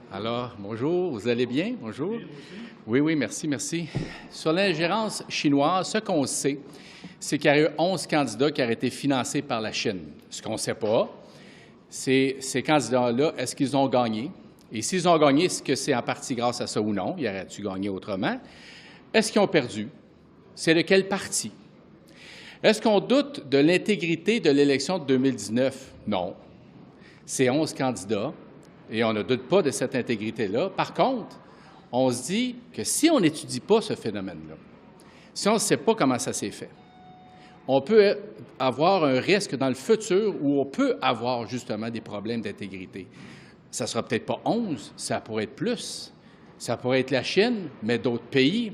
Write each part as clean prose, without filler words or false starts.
Alors, bonjour, vous allez bien? Bonjour. Oui, oui, merci, merci. Sur l'ingérence chinoise, ce qu'on sait, c'est qu'il y a eu 11 candidats qui auraient été financés par la Chine. Ce qu'on ne sait pas, c'est ces candidats-là, est-ce qu'ils ont gagné? Et s'ils ont gagné, est-ce que c'est en partie grâce à ça ou non? Ils auraient-tu gagné autrement? Est-ce qu'ils ont perdu? C'est de quel parti? Est-ce qu'on doute de l'intégrité de l'élection de 2019? Non. C'est 11 candidats. Et on ne doute pas de cette intégrité-là. Par contre, on se dit que si on n'étudie pas ce phénomène-là, si on ne sait pas comment ça s'est fait, on peut avoir un risque dans le futur où on peut avoir justement des problèmes d'intégrité. Ça ne sera peut-être pas 11, ça pourrait être plus. Ça pourrait être la Chine, mais d'autres pays.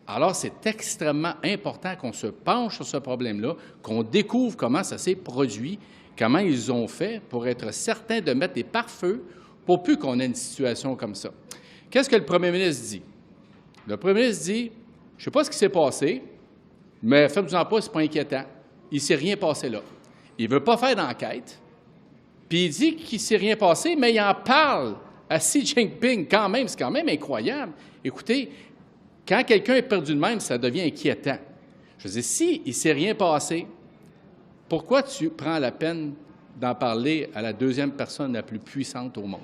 Alors, c'est extrêmement important qu'on se penche sur ce problème-là, qu'on découvre comment ça s'est produit, comment ils ont fait pour être certains de mettre des pare-feux pour plus qu'on ait une situation comme ça. Qu'est-ce que le premier ministre dit? Le premier ministre dit, je ne sais pas ce qui s'est passé, mais faites-vous-en pas, ce n'est pas inquiétant. Il ne s'est rien passé là. Il ne veut pas faire d'enquête, puis il dit qu'il ne s'est rien passé, mais il en parle à Xi Jinping quand même. C'est quand même incroyable. Écoutez, quand quelqu'un est perdu de même, ça devient inquiétant. Je veux dire, si il ne s'est rien passé, pourquoi tu prends la peine d'en parler à la deuxième personne la plus puissante au monde?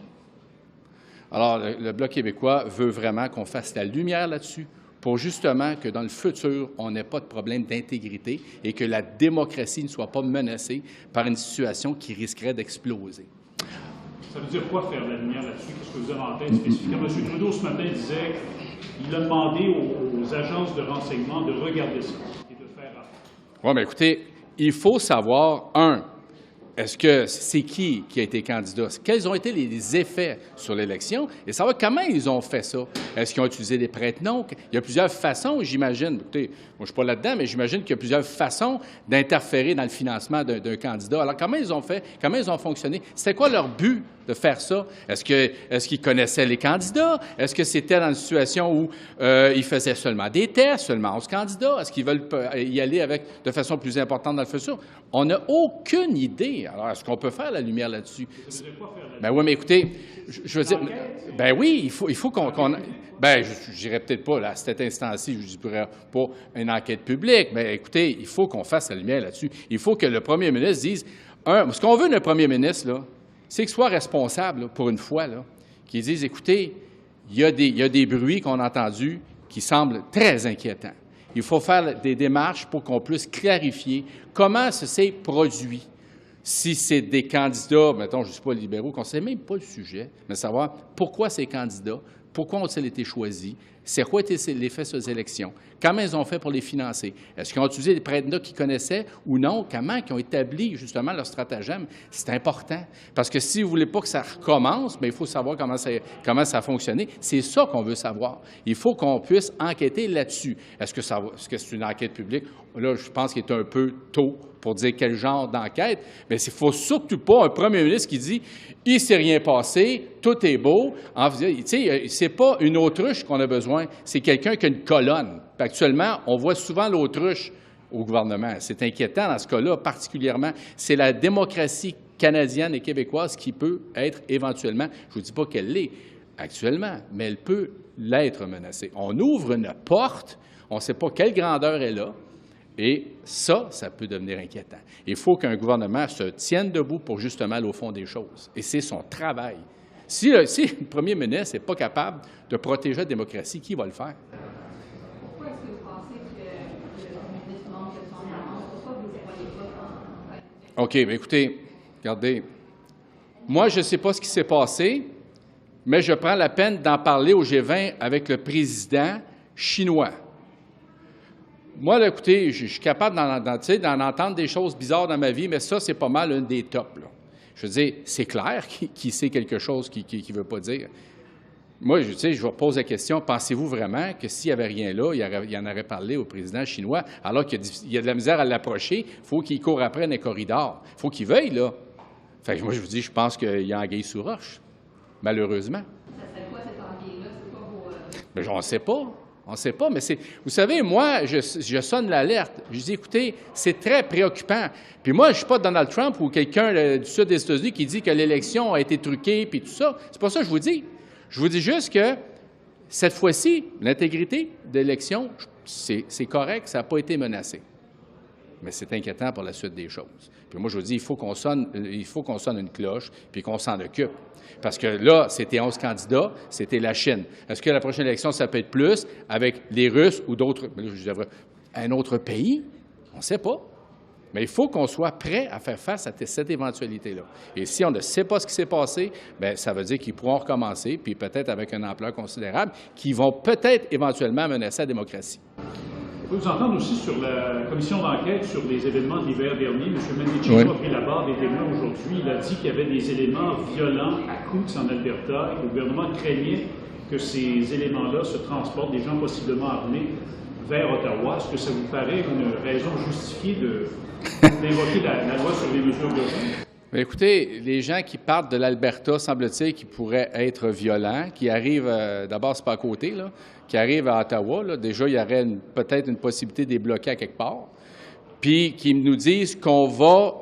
Alors, le Bloc québécois veut vraiment qu'on fasse la lumière là-dessus pour justement que dans le futur, on n'ait pas de problème d'intégrité et que la démocratie ne soit pas menacée par une situation qui risquerait d'exploser. Ça veut dire quoi faire la lumière là-dessus? Qu'est-ce que vous avez en tête spécifiquement? M. Trudeau, ce matin, disait qu'il a demandé aux agences de renseignement de regarder ça et de faire affaire. Oui, mais écoutez, il faut savoir, est-ce que c'est qui a été candidat? Quels ont été les effets sur l'élection? Et savoir comment ils ont fait ça. Est-ce qu'ils ont utilisé des prête-noms? Il y a plusieurs façons, j'imagine. Écoutez, moi, je ne suis pas là-dedans, mais j'imagine qu'il y a plusieurs façons d'interférer dans le financement d'un candidat. Alors, comment ils ont fait? Comment ils ont fonctionné? C'était quoi leur but de faire ça? Est-ce qu'ils connaissaient les candidats? Est-ce que c'était dans une situation où ils faisaient seulement des tests, seulement 11 candidats? Est-ce qu'ils veulent y aller de façon plus importante dans le futur? On n'a aucune idée. Alors, est-ce qu'on peut faire la lumière là-dessus? Ben oui, mais écoutez, je veux dire, ben oui, il faut qu'on ben, je n'irais peut-être pas, là, à cet instant-ci, je ne dirais pas une enquête publique, mais écoutez, il faut qu'on fasse la lumière là-dessus. Il faut que le premier ministre dise, ce qu'on veut d'un premier ministre, là, c'est qu'il soit responsable, là, pour une fois, là, qu'il dise, écoutez, il y a des bruits qu'on a entendus qui semblent très inquiétants. Il faut faire des démarches pour qu'on puisse clarifier comment ça s'est produit. Si c'est des candidats, mettons, je ne suis pas libéraux, qu'on ne sait même pas le sujet, mais savoir pourquoi ces candidats, pourquoi ont-ils été choisis, c'est quoi était l'effet sur les élections, comment ils ont fait pour les financer, est-ce qu'ils ont utilisé des prête-noms qu'ils connaissaient ou non, comment ils ont établi justement leur stratagème. C'est important, parce que si vous ne voulez pas que ça recommence, bien, il faut savoir comment ça a fonctionné. C'est ça qu'on veut savoir. Il faut qu'on puisse enquêter là-dessus. Est-ce que c'est une enquête publique? Là, je pense qu'il est un peu tôt pour dire quel genre d'enquête, mais il ne faut surtout pas un premier ministre qui dit « il ne s'est rien passé, tout est beau ». Tu sais, ce n'est pas une autruche qu'on a besoin, c'est quelqu'un qui a une colonne. Puis actuellement, on voit souvent l'autruche au gouvernement. C'est inquiétant dans ce cas-là, particulièrement. C'est la démocratie canadienne et québécoise qui peut être éventuellement, je ne vous dis pas qu'elle l'est actuellement, mais elle peut l'être menacée. On ouvre une porte, on ne sait pas quelle grandeur elle a, et ça peut devenir inquiétant. Il faut qu'un gouvernement se tienne debout pour justement aller au fond des choses. Et c'est son travail. Si le premier ministre n'est pas capable de protéger la démocratie, qui va le faire? Pourquoi est-ce que vous pensez que le premier ministre manque de transparence? Pourquoi vous ne le voyez pas en... OK, bien écoutez, regardez. Moi, je ne sais pas ce qui s'est passé, mais je prends la peine d'en parler au G20 avec le président chinois. Moi, là, écoutez, je suis capable d'en entendre des choses bizarres dans ma vie, mais ça, c'est pas mal un des tops, là. Je veux dire, c'est clair qu'il sait quelque chose qu'il ne veut pas dire. Moi, je vous pose la question, pensez-vous vraiment que s'il n'y avait rien là, il en aurait parlé au président chinois, alors qu'il y a de la misère à l'approcher, il faut qu'il court après dans les corridors. Il faut qu'il veuille, là. Fait que moi, je vous dis, je pense qu'il y a anguille sous roche, malheureusement. Ça serait quoi cette anguille-là? C'est quoi vos... Bien, on ne sait pas. On ne sait pas, mais vous savez, moi, je sonne l'alerte. Je dis, écoutez, c'est très préoccupant. Puis moi, je ne suis pas Donald Trump ou quelqu'un du sud des États-Unis qui dit que l'élection a été truquée puis tout ça. C'est pas ça que je vous dis. Je vous dis juste que cette fois-ci, l'intégrité de l'élection, c'est correct, ça n'a pas été menacé. Mais c'est inquiétant pour la suite des choses. Puis moi, je vous dis, il faut qu'on sonne une cloche, puis qu'on s'en occupe. Parce que là, c'était 11 candidats, c'était la Chine. Est-ce que la prochaine élection, ça peut être plus avec les Russes ou d'autres, un autre pays? On ne sait pas. Mais il faut qu'on soit prêt à faire face à cette éventualité-là. Et si on ne sait pas ce qui s'est passé, bien, ça veut dire qu'ils pourront recommencer, puis peut-être avec une ampleur considérable, qui vont peut-être éventuellement menacer la démocratie. On peut vous entendre aussi sur la commission d'enquête sur les événements de l'hiver dernier. M. Mendicino a pris la barre des témoins aujourd'hui. Il a dit qu'il y avait des éléments violents à Coutts en Alberta et que le gouvernement craignait que ces éléments-là se transportent, des gens possiblement armés, vers Ottawa. Est-ce que ça vous paraît une raison justifiée d'invoquer la loi sur les mesures d'urgence? Bien, écoutez, les gens qui partent de l'Alberta, semble-t-il, qui pourraient être violents, qui arrivent, d'abord, c'est pas à côté, là, qui arrivent à Ottawa, là, déjà, il y aurait peut-être une possibilité de les bloquer à quelque part, puis qui nous disent qu'on va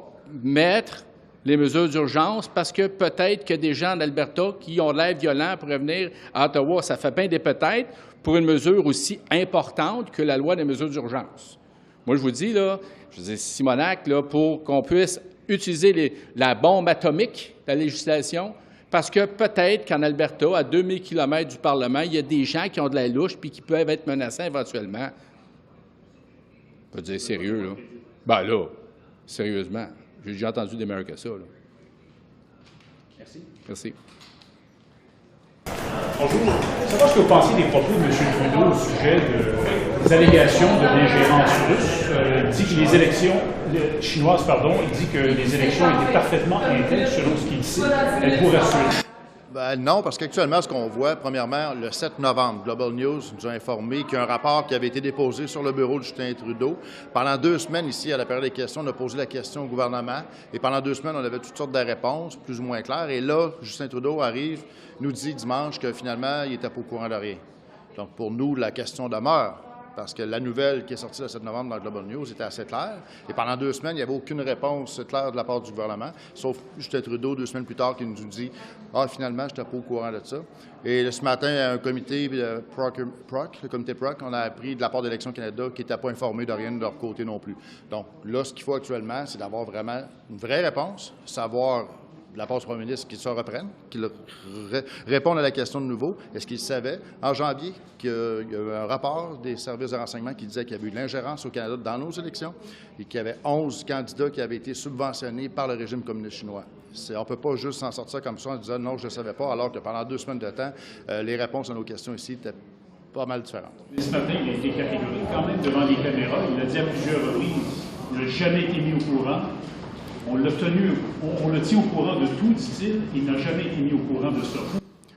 mettre les mesures d'urgence parce que peut-être que des gens d'Alberta qui ont l'air violents pourraient venir à Ottawa. Ça fait bien des peut-être pour une mesure aussi importante que la loi des mesures d'urgence. Moi, je vous dis, là, je dis Simonac, là, pour qu'on puisse utiliser la bombe atomique de la législation, parce que peut-être qu'en Alberta, à 2000 km du Parlement, il y a des gens qui ont de la louche puis qui peuvent être menaçants éventuellement. On peut dire sérieux, là. Ben là, sérieusement, j'ai déjà entendu des meilleurs que ça, là. Merci. Merci. Bonjour. Savoir ce que vous pensez des propos de M. Trudeau au sujet des allégations de l'ingérence russe. Il dit que les élections chinoises, il dit que les élections étaient parfaitement intègres selon ce qu'il sait. Êtes-vous rassuré? Non, parce qu'actuellement, ce qu'on voit, premièrement, le 7 novembre, Global News nous a informé qu'il y a un rapport qui avait été déposé sur le bureau de Justin Trudeau. Pendant 2 semaines, ici, à la période des questions, on a posé la question au gouvernement. Et pendant 2 semaines, on avait toutes sortes de réponses, plus ou moins claires. Et là, Justin Trudeau arrive, nous dit dimanche que finalement, il n'était pas au courant de rien. Donc, pour nous, la question demeure. Parce que la nouvelle qui est sortie le 7 novembre dans Global News était assez claire. Et pendant 2 semaines, il n'y avait aucune réponse claire de la part du gouvernement, sauf Justin Trudeau, 2 semaines plus tard, qui nous dit « Ah, finalement, je n'étais pas au courant de ça. » Et ce matin, à un comité PROC, le comité PROC, on a appris de la part d'Élections Canada qu'ils n'étaient pas informés de rien de leur côté non plus. Donc là, ce qu'il faut actuellement, c'est d'avoir vraiment une vraie réponse, savoir de la part du premier ministre qu'il se reprenne, qu'il réponde à la question de nouveau. Est-ce qu'il savait en janvier qu'il y a eu un rapport des services de renseignement qui disait qu'il y avait eu de l'ingérence au Canada dans nos élections et qu'il y avait 11 candidats qui avaient été subventionnés par le régime communiste chinois? On ne peut pas juste s'en sortir comme ça en disant « non, je ne savais pas », alors que pendant 2 semaines de temps, les réponses à nos questions ici étaient pas mal différentes. Ce matin, il a été catégorique quand même devant les caméras. Il l'a dit à plusieurs reprises. Il n'a jamais été mis au courant. On l'a tient au courant de tout, dit-il. Il n'a jamais été mis au courant de ça.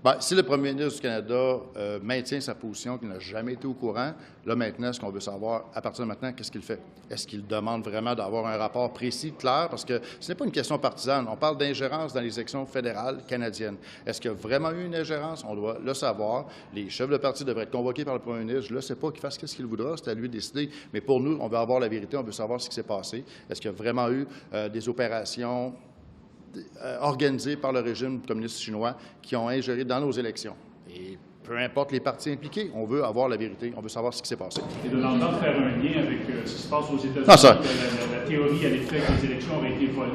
Bien, si le premier ministre du Canada maintient sa position qu'il n'a jamais été au courant, là maintenant, ce qu'on veut savoir, à partir de maintenant, qu'est-ce qu'il fait? Est-ce qu'il demande vraiment d'avoir un rapport précis, clair? Parce que ce n'est pas une question partisane. On parle d'ingérence dans les élections fédérales canadiennes. Est-ce qu'il y a vraiment eu une ingérence? On doit le savoir. Les chefs de parti devraient être convoqués par le premier ministre. Je ne sais pas qu'il fasse ce qu'il voudra. C'est à lui de décider. Mais pour nous, on veut avoir la vérité. On veut savoir ce qui s'est passé. Est-ce qu'il y a vraiment eu des opérations organisés par le régime communiste chinois qui ont ingéré dans nos élections. Et peu importe les partis impliqués, on veut avoir la vérité, on veut savoir ce qui s'est passé. Et de l'entendre faire un lien avec ce qui se passe aux États-Unis, la théorie à l'effet que les élections auraient été volées.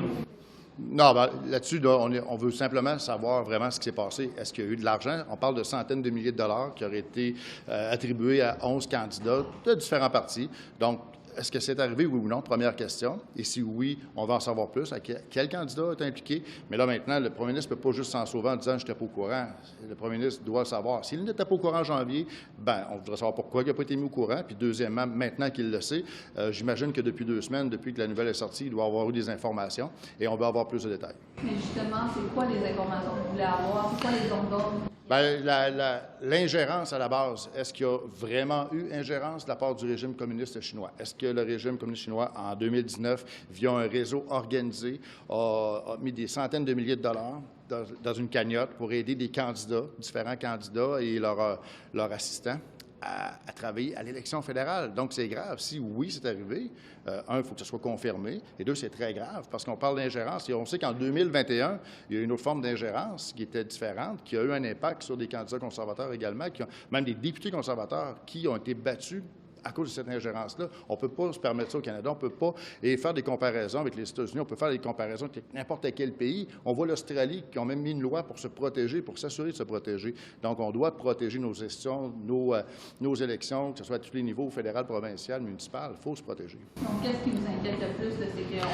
Non, ben, là-dessus, là, on veut simplement savoir vraiment ce qui s'est passé. Est-ce qu'il y a eu de l'argent? On parle de centaines de milliers de dollars qui auraient été attribués à 11 candidats de différents partis. Donc, est-ce que c'est arrivé, oui ou non? Première question. Et si oui, on va en savoir plus. Quel candidat est impliqué? Mais là, maintenant, le premier ministre ne peut pas juste s'en sauver en disant « je n'étais pas au courant ». Le premier ministre doit le savoir. S'il n'était pas au courant en janvier, bien, on voudrait savoir pourquoi il n'a pas été mis au courant. Puis deuxièmement, maintenant qu'il le sait, j'imagine que depuis 2 semaines, depuis que la nouvelle est sortie, il doit avoir eu des informations et on veut avoir plus de détails. Mais justement, c'est quoi les informations que vous voulez avoir? C'est quoi les zones d'ordre? Bien, l'ingérence à la base, est-ce qu'il y a vraiment eu ingérence de la part du régime communiste chinois? Est-ce que le régime communiste chinois, en 2019, via un réseau organisé, a mis des centaines de milliers de dollars dans une cagnotte pour aider des candidats, différents candidats et leurs assistants, à travailler à l'élection fédérale. Donc, c'est grave. Si oui, c'est arrivé, il faut que ce soit confirmé. Et deux, c'est très grave parce qu'on parle d'ingérence. Et on sait qu'en 2021, il y a une autre forme d'ingérence qui était différente, qui a eu un impact sur des candidats conservateurs également, même des députés conservateurs qui ont été battus à cause de cette ingérence-là. On ne peut pas se permettre ça au Canada. On ne peut pas faire des comparaisons avec les États-Unis. On peut faire des comparaisons avec n'importe quel pays. On voit l'Australie qui ont même mis une loi pour se protéger, pour s'assurer de se protéger. Donc, on doit protéger nos gestions, nos élections, que ce soit à tous les niveaux, fédéral, provincial, municipal. Il faut se protéger. Donc, qu'est-ce qui vous inquiète le plus? C'est qu'on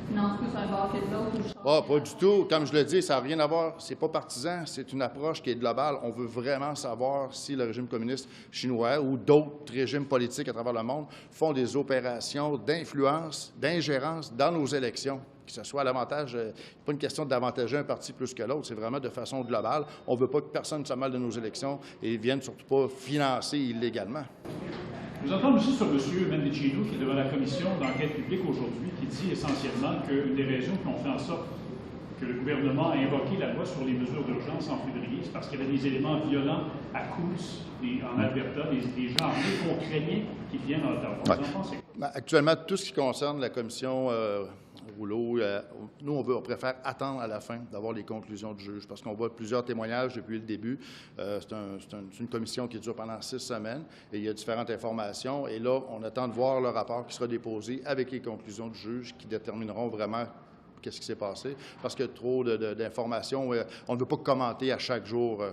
finance plus un bord que de l'autre? Pas du tout. Comme je le dis, ça n'a rien à voir. C'est pas partisan. C'est une approche qui est globale. On veut vraiment savoir si le régime communiste chinois ou d'autres régimes politiques à travers le monde font des opérations d'influence, d'ingérence dans nos élections, que ce soit à l'avantage, pas une question d'avantager un parti plus que l'autre, c'est vraiment de façon globale. On ne veut pas que personne se mêle de nos élections et vienne surtout pas financer illégalement. Nous entendons aussi sur M. Mendicino, qui est devant la commission d'enquête publique aujourd'hui, qui dit essentiellement qu'une des raisons qui ont fait en sorte que le gouvernement a invoqué la loi sur les mesures d'urgence en février, c'est parce qu'il y avait des éléments violents à Coutts et en Alberta, des gens armés qu'on craignait qui viennent à Ottawa. Vous en pensez quoi? Actuellement, tout ce qui concerne la commission Rouleau, nous, on préfère attendre à la fin d'avoir les conclusions du juge parce qu'on voit plusieurs témoignages depuis le début. C'est une commission qui dure pendant 6 semaines et il y a différentes informations. Et là, on attend de voir le rapport qui sera déposé avec les conclusions du juge qui détermineront vraiment qu'est-ce qui s'est passé, parce qu'il y a trop d'informations. On ne veut pas commenter à chaque jour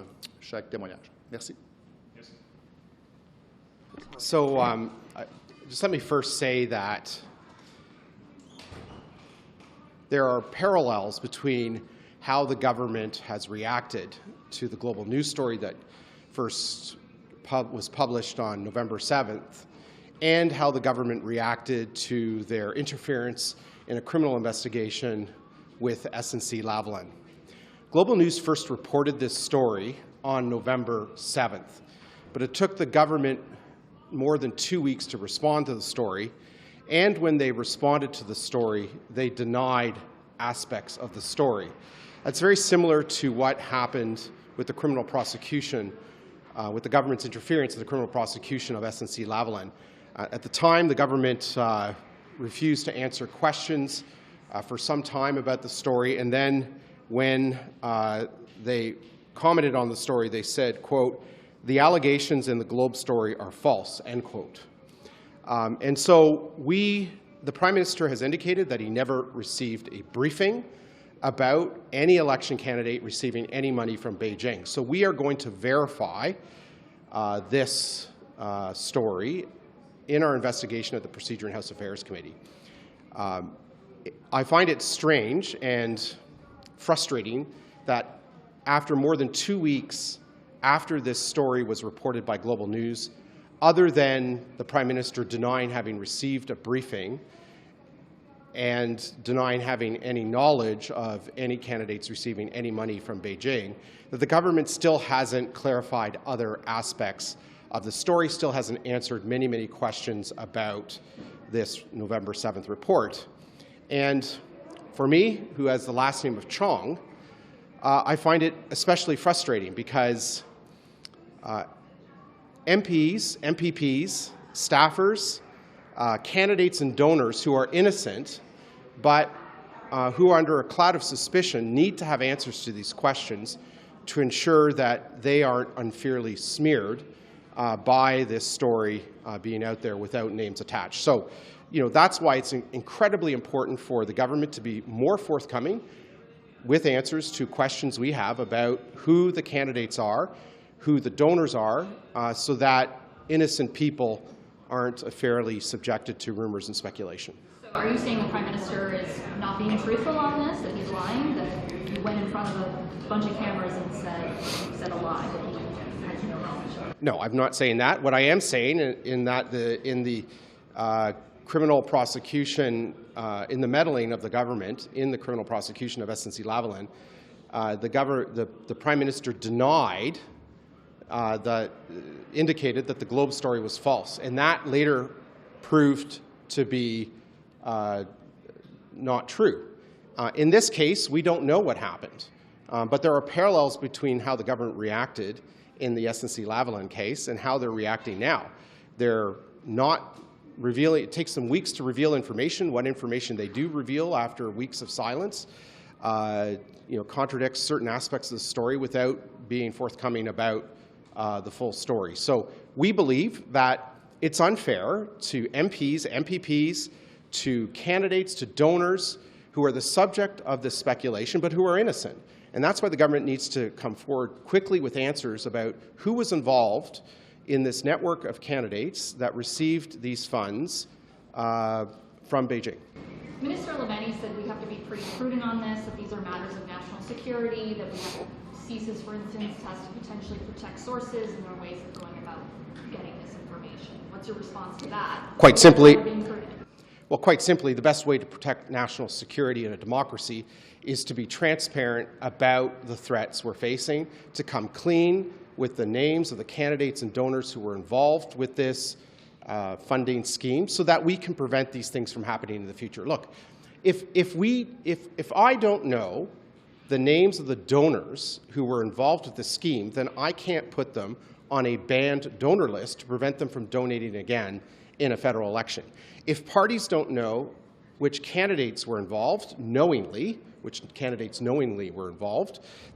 chaque témoignage. Merci. So just let me first say that there are parallels between how the government has reacted to the global news story that first was published on November 7th and how the government reacted to their interference in a criminal investigation with SNC-Lavalin. Global News first reported this story on November 7th, but it took the government more than 2 weeks to respond to the story, and when they responded to the story, they denied aspects of the story. That's very similar to what happened with the criminal prosecution, with the government's interference in the criminal prosecution of SNC-Lavalin. At the time, the government refused to answer questions for some time about the story, and then when they commented on the story, they said, quote, "The allegations in the Globe story are false," end quote. And so the Prime Minister has indicated that he never received a briefing about any election candidate receiving any money from Beijing. So we are going to verify this story in our investigation at the Procedure and House Affairs Committee. I find it strange and frustrating that after more than 2 weeks after this story was reported by Global News, other than the Prime Minister denying having received a briefing and denying having any knowledge of any candidates receiving any money from Beijing, that the government still hasn't clarified other aspects of the story, still hasn't answered many, many questions about this November 7th report. And for me, who has the last name of Chong, I find it especially frustrating because MPs, MPPs, staffers, candidates and donors who are innocent but who are under a cloud of suspicion need to have answers to these questions to ensure that they aren't unfairly smeared by this story being out there without names attached. So, that's why it's incredibly important for the government to be more forthcoming with answers to questions we have about who the candidates are, who the donors are, so that innocent people aren't fairly subjected to rumors and speculation. So are you saying the Prime Minister is not being truthful on this, that he's lying, that he went in front of a bunch of cameras and said a lie, that he has no knowledge? No, I'm not saying that. What I am saying in the criminal prosecution, in the meddling of the government in the criminal prosecution of SNC-Lavalin, the Prime Minister denied indicated that the Globe story was false, and that later proved to be not true. In this case, we don't know what happened. But there are parallels between how the government reacted in the SNC-Lavalin case and how they're reacting now. They're not revealing, it takes them weeks to reveal information. What information they do reveal after weeks of silence contradicts certain aspects of the story without being forthcoming about the full story. So we believe that it's unfair to MPs, MPPs, to candidates, to donors who are the subject of this speculation but who are innocent. And that's why the government needs to come forward quickly with answers about who was involved in this network of candidates that received these funds from Beijing. Minister Lametti said we have to be pretty prudent on this, that these are matters of national security, that we have CSIS, for instance, has to potentially protect sources, and there are ways of going about getting this information. What's your response to that? Quite simply, the best way to protect national security in a democracy is to be transparent about the threats we're facing, to come clean with the names of the candidates and donors who were involved with this funding scheme so that we can prevent these things from happening in the future. Look, if I don't know the names of the donors who were involved with the scheme, then I can't put them on a banned donor list to prevent them from donating again in a federal election. If parties don't know which candidates were involved knowingly,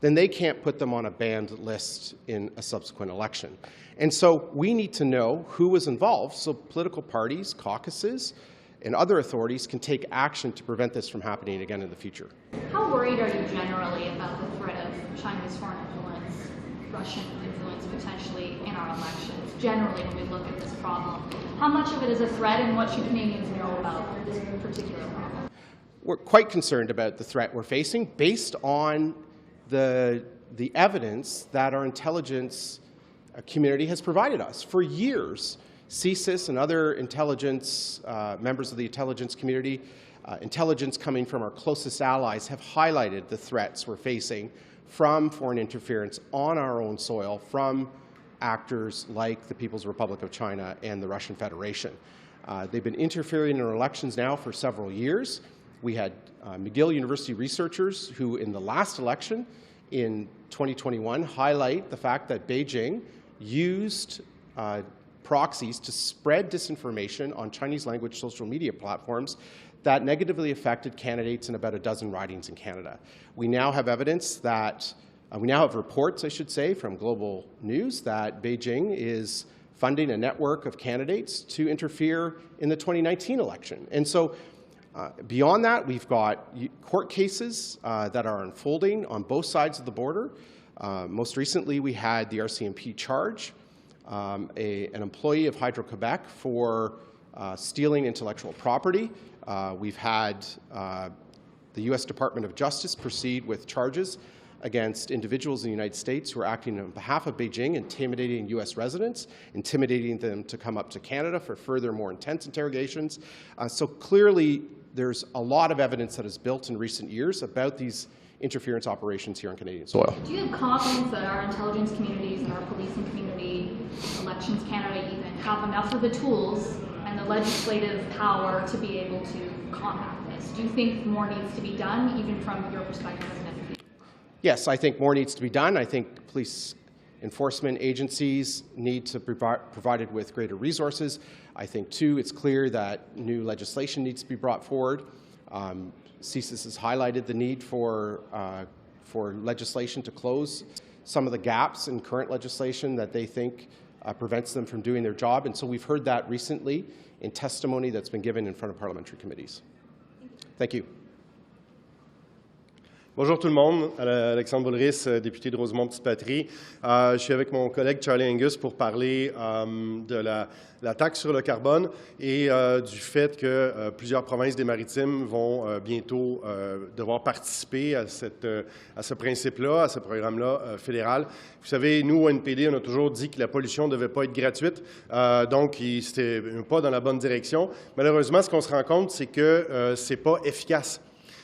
then they can't put them on a banned list in a subsequent election. And so we need to know who was involved so political parties, caucuses, and other authorities can take action to prevent this from happening again in the future. How worried are you generally about the threat of Chinese foreign influence, Russian influence potentially in our elections, generally when we look at this problem? How much of it is a threat, and what should Canadians know about this particular problem? We're quite concerned about the threat we're facing based on the evidence that our intelligence community has provided us. For years, CSIS and other intelligence, members of the intelligence community, intelligence coming from our closest allies have highlighted the threats we're facing from foreign interference on our own soil from actors like the People's Republic of China and the Russian Federation. They've been interfering in our elections now for several years. We had McGill University researchers who, in the last election in 2021, highlight the fact that Beijing used proxies to spread disinformation on Chinese-language social media platforms that negatively affected candidates in about a dozen ridings in Canada. We now have evidence that, we now have reports, I should say, from Global News that Beijing is funding a network of candidates to interfere in the 2019 election. And so beyond that, we've got court cases that are unfolding on both sides of the border. Most recently, we had the RCMP charge an employee of Hydro-Quebec for stealing intellectual property. We've had the U.S. Department of Justice proceed with charges against individuals in the United States who are acting on behalf of Beijing, intimidating U.S. residents, intimidating them to come up to Canada for further, more intense interrogations. So clearly, there's a lot of evidence that is built in recent years about these interference operations here on Canadian soil. Do you have confidence that our intelligence communities and our policing community, Elections Canada even, have enough of the tools and the legislative power to be able to combat this? Do you think more needs to be done, even from your perspective as an MP? Yes, I think more needs to be done. I think police enforcement agencies need to be provided with greater resources. I think, too, it's clear that new legislation needs to be brought forward. CSIS has highlighted the need for legislation to close some of the gaps in current legislation that they think prevents them from doing their job. And so we've heard that recently in testimony that's been given in front of parliamentary committees. Thank you. Bonjour tout le monde, Alexandre Boulris, député de Rosemont-Petite-Patrie. Je suis avec mon collègue Charlie Angus pour parler de la taxe sur le carbone et du fait que plusieurs provinces des Maritimes vont bientôt devoir participer à ce principe-là, à ce programme-là fédéral. Vous savez, nous, au NPD, on a toujours dit que la pollution ne devait pas être gratuite, donc c'était un pas dans la bonne direction. Malheureusement, ce qu'on se rend compte, c'est que ce n'est pas efficace.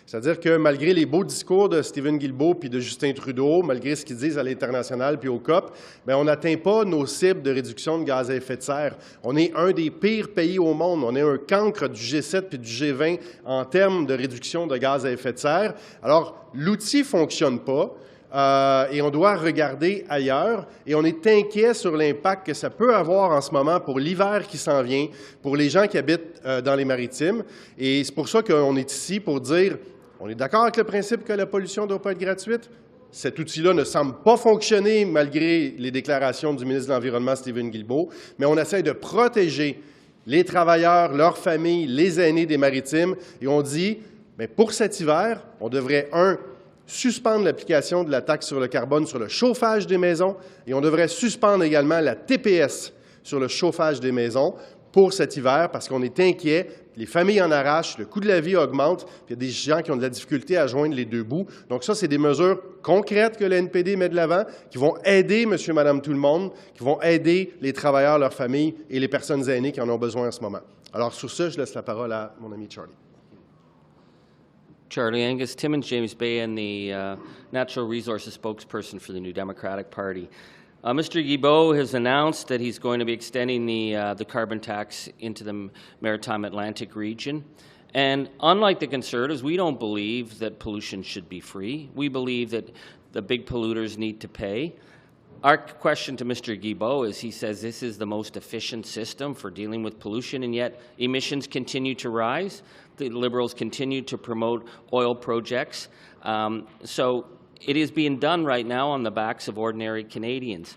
C'est-à-dire que malgré les beaux discours de Stephen Guilbeault puis de Justin Trudeau, malgré ce qu'ils disent à l'international puis au COP, bien, on n'atteint pas nos cibles de réduction de gaz à effet de serre. On est un des pires pays au monde. On est un cancre du G7 puis du G20 en termes de réduction de gaz à effet de serre. Alors, l'outil ne fonctionne pas. et on doit regarder ailleurs. Et on est inquiet sur l'impact que ça peut avoir en ce moment pour l'hiver qui s'en vient, pour les gens qui habitent dans les maritimes. Et c'est pour ça qu'on est ici pour dire, on est d'accord avec le principe que la pollution ne doit pas être gratuite. Cet outil-là ne semble pas fonctionner malgré les déclarations du ministre de l'Environnement, Stephen Guilbeault, mais on essaie de protéger les travailleurs, leurs familles, les aînés des maritimes. Et on dit, bien, pour cet hiver, on devrait, suspendre l'application de la taxe sur le carbone sur le chauffage des maisons et on devrait suspendre également la TPS sur le chauffage des maisons pour cet hiver parce qu'on est inquiet. Les familles en arrachent, le coût de la vie augmente, puis il y a des gens qui ont de la difficulté à joindre les deux bouts. Donc ça, c'est des mesures concrètes que le NPD met de l'avant, qui vont aider monsieur, madame, tout le monde, qui vont aider les travailleurs, leurs familles et les personnes aînées qui en ont besoin en ce moment. Alors sur ce, je laisse la parole à mon ami Charlie. Charlie Angus, Timmins James Bay, and the Natural Resources spokesperson for the New Democratic Party. Mr. Guilbeault has announced that he's going to be extending the carbon tax into the Maritime Atlantic region. And unlike the Conservatives, we don't believe that pollution should be free. We believe that the big polluters need to pay. Our question to Mr. Guilbeault is he says this is the most efficient system for dealing with pollution, and yet emissions continue to rise. The Liberals continue to promote oil projects. So it is being done right now on the backs of ordinary Canadians.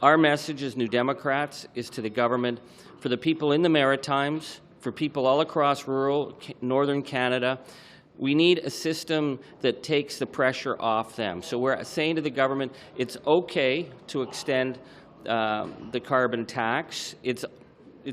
Our message as New Democrats is to the government, for the people in the Maritimes, for people all across rural northern Canada, we need a system that takes the pressure off them. So we're saying to the government, it's okay to extend the carbon tax. It's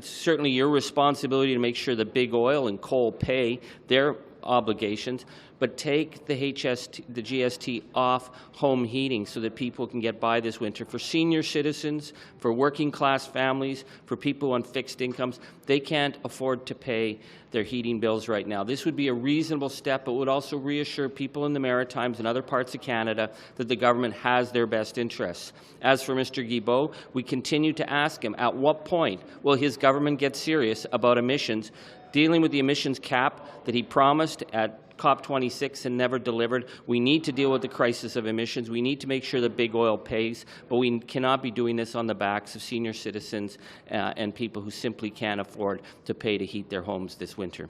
certainly your responsibility to make sure the big oil and coal pay their obligations, but take the GST off home heating so that people can get by this winter. For senior citizens, for working class families, for people on fixed incomes, they can't afford to pay their heating bills right now. This would be a reasonable step, but would also reassure people in the Maritimes and other parts of Canada that the government has their best interests. As for Mr. Guilbeault, we continue to ask him, at what point will his government get serious about emissions, dealing with the emissions cap that he promised at COP26 and never delivered? We need to deal with the crisis of emissions. We need to make sure that big oil pays, but we cannot be doing this on the backs of senior citizens and people who simply can't afford to pay to heat their homes this winter.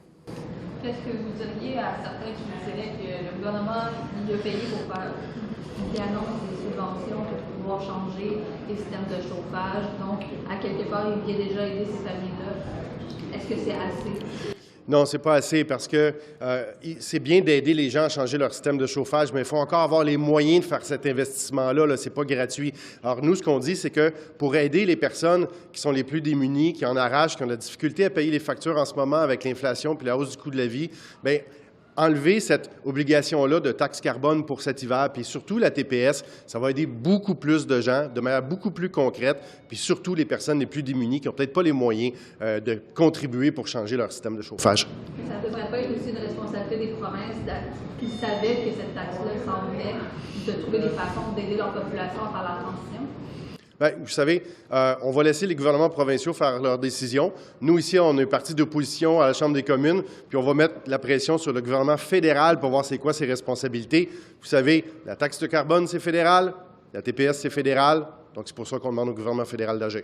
Qu'est-ce que vous diriez à certains qui diraient que le gouvernement il a payé pour faire qui annonce des subventions pour pouvoir changer les systèmes de chauffage, donc à quelque part il vient déjà aider ces familles-là? Est-ce que c'est assez? Non, c'est pas assez parce que c'est bien d'aider les gens à changer leur système de chauffage, mais il faut encore avoir les moyens de faire cet investissement-là. Là, c'est pas gratuit. Alors nous, ce qu'on dit, c'est que pour aider les personnes qui sont les plus démunies, qui en arrachent, qui ont de la difficulté à payer les factures en ce moment avec l'inflation puis la hausse du coût de la vie, bien, enlever cette obligation-là de taxe carbone pour cet hiver, puis surtout la TPS, ça va aider beaucoup plus de gens de manière beaucoup plus concrète, puis surtout les personnes les plus démunies qui n'ont peut-être pas les moyens de contribuer pour changer leur système de chauffage. Ça ne devrait pas être aussi une responsabilité des provinces qui savaient que cette taxe-là s'en venait, de trouver des façons d'aider leur population à faire la transition? Bien, vous savez, on va laisser les gouvernements provinciaux faire leurs décisions. Nous, ici, on est parti d'opposition à la Chambre des communes, puis on va mettre la pression sur le gouvernement fédéral pour voir c'est quoi ses responsabilités. Vous savez, la taxe de carbone, c'est fédéral, la TPS, c'est fédéral, donc c'est pour ça qu'on demande au gouvernement fédéral d'agir.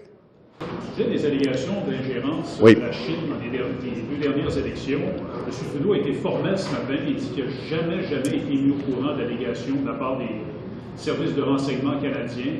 Au sujet des allégations d'ingérence Oui. de la Chine dans les deux dernières élections, M. Trudeau a été formel ce matin et dit qu'il n'a jamais été mis au courant d'allégations de la part des services de renseignement canadiens.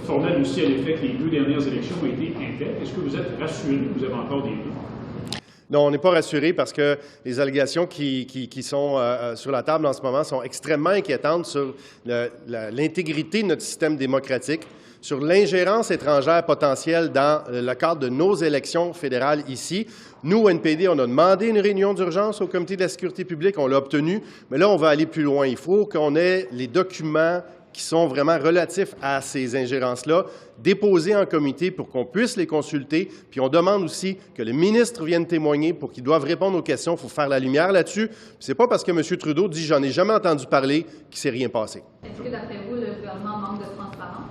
Formel aussi à l'effet que les deux dernières élections ont été intègres. Est-ce que vous êtes rassuré que vous avez encore des doutes? Non, on n'est pas rassuré parce que les allégations qui sont sur la table en ce moment sont extrêmement inquiétantes sur l'intégrité de notre système démocratique, sur l'ingérence étrangère potentielle dans le cadre de nos élections fédérales ici. Nous, au NPD, on a demandé une réunion d'urgence au Comité de la sécurité publique, on l'a obtenue, mais là, on va aller plus loin. Il faut qu'on ait les documents qui sont vraiment relatifs à ces ingérences-là, déposés en comité pour qu'on puisse les consulter. Puis on demande aussi que le ministre vienne témoigner pour qu'ils doivent répondre aux questions. Il faut faire la lumière là-dessus. C'est pas parce que M. Trudeau dit « j'en ai jamais entendu parler » qu'il ne s'est rien passé. Est-ce que, d'après vous, le gouvernement grand manque de transparence?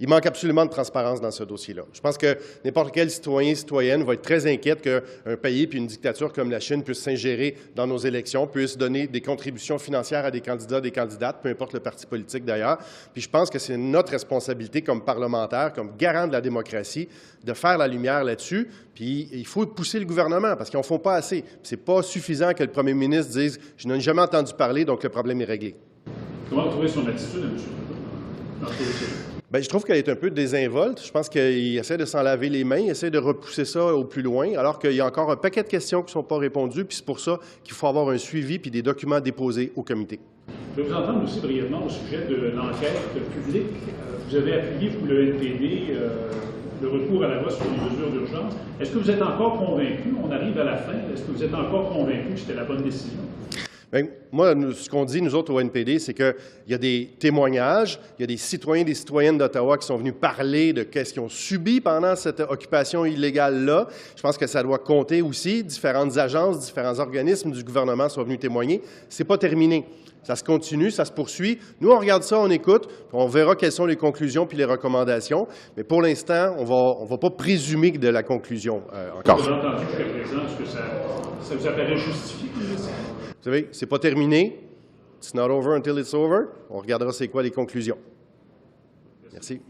Il manque absolument de transparence dans ce dossier-là. Je pense que n'importe quel citoyen, citoyenne va être très inquiète qu'un pays puis une dictature comme la Chine puisse s'ingérer dans nos élections, puisse donner des contributions financières à des candidats, des candidates, peu importe le parti politique d'ailleurs. Puis je pense que c'est notre responsabilité comme parlementaires, comme garant de la démocratie, de faire la lumière là-dessus. Puis il faut pousser le gouvernement parce qu'ils n'en font pas assez. C'est pas suffisant que le premier ministre dise « Je n'en ai jamais entendu parler, donc le problème est réglé ». Comment vous trouvez son attitude à M. Trudeau dans ce dossier? Bien, je trouve qu'elle est un peu désinvolte. Je pense qu'il essaie de s'en laver les mains, il essaie de repousser ça au plus loin, alors qu'il y a encore un paquet de questions qui ne sont pas répondues, puis c'est pour ça qu'il faut avoir un suivi puis des documents déposés au comité. Je vais vous entendre aussi brièvement au sujet de l'enquête publique. Vous avez appuyé, vous, le NPD, le recours à la loi sur les mesures d'urgence. Est-ce que vous êtes encore convaincu, on arrive à la fin, est-ce que vous êtes encore convaincu que c'était la bonne décision? Bien, moi, ce qu'on dit, nous autres, au NPD, c'est qu'il y a des témoignages, il y a des citoyens et des citoyennes d'Ottawa qui sont venus parler de ce qu'ils ont subi pendant cette occupation illégale-là. Je pense que ça doit compter aussi. Différentes agences, différents organismes du gouvernement sont venus témoigner. C'est pas terminé. Ça se continue, ça se poursuit. Nous, on regarde ça, on écoute, on verra quelles sont les conclusions puis les recommandations. Mais pour l'instant, on va pas présumer de la conclusion encore. Vous avez entendu jusqu'à présent, est-ce que ça vous apparaît justifié? Vous savez, c'est pas terminé. It's not over until it's over. On regardera c'est quoi les conclusions. Merci.